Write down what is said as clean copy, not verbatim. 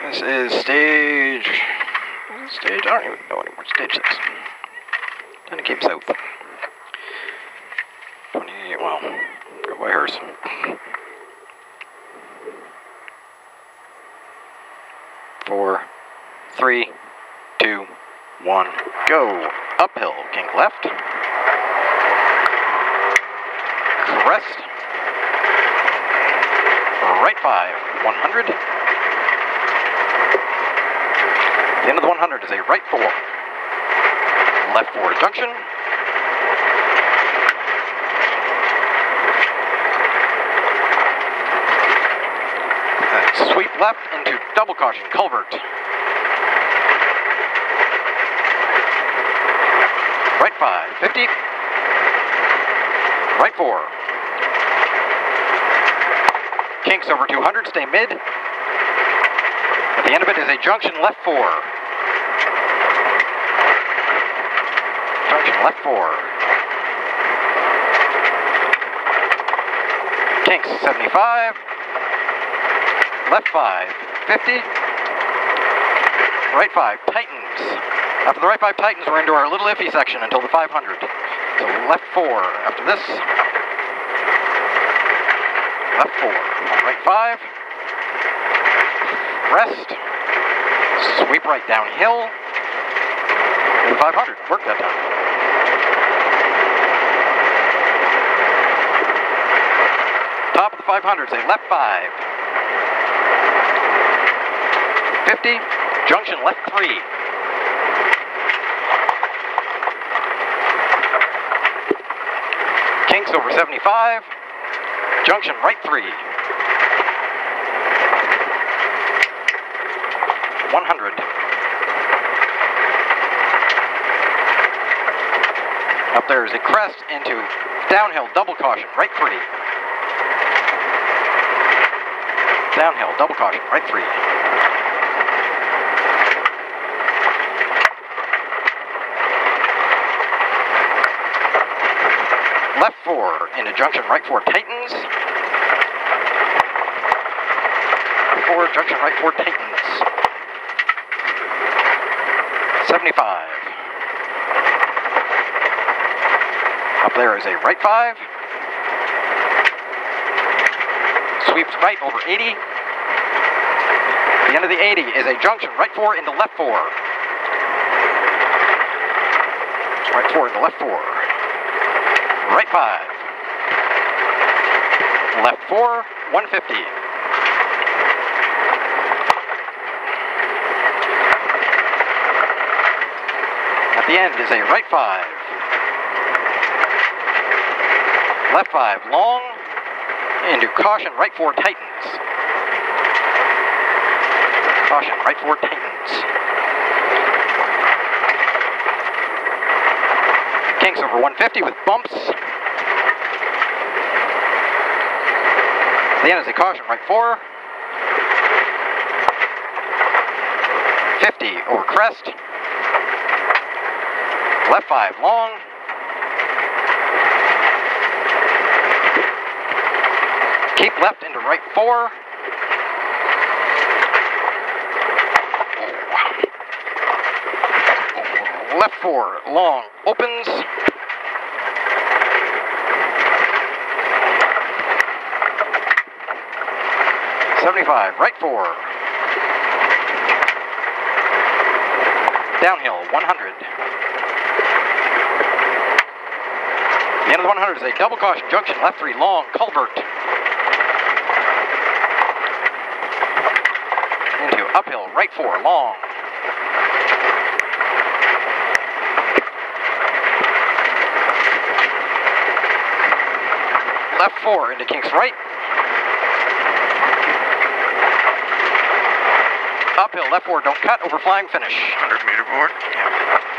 This is stage, I don't even know anymore, stage 6. Then it came south. 28, well, go by hers. 4, 3, 2, 1, go. Uphill, kink left. Crest. Right 5, 100. The end of the 100 is a right 4. Left 4 junction. Sweep left into double caution, culvert. Right 5, 50. Right 4. Kinks over 200, stay mid. At the end of it is a junction left 4. Junction left 4. Kinks 75. Left 5, 50. Right 5, tightens. After the right 5 tightens, we're into our little iffy section until the 500. So left 4 after this. Left 4, right 5. Rest. Sweep right downhill. To the 500, work that time. Top of the 500, say left 5. 50, junction left 3. Kinks over 75, junction right 3. 100. Up there is a crest into downhill double caution, right 3. Downhill double caution, right 3. Left 4 into junction right 4 tightens. 4 junction right 4 tightens. 75. Up there is a right 5. Sweeps right over 80. The end of the 80 is a junction right 4 into left 4. Right 4 into left 4. Right 5. Left 4, 150. At the end is a right 5. Left 5, long. Into caution, right 4 tightens. Caution, right 4 tightens. Kinks over 150 with bumps. The end is a caution, right 4. 50 over crest. Left 5 long. Keep left into right 4. Left 4 long opens. '75 right 4. Downhill 100. The end of the 100 is a double caution junction left 3 long culvert. Into uphill right 4 long. Left 4 into kinks right. Uphill left 4 don't cut over flying finish. 100 meter board. Yeah.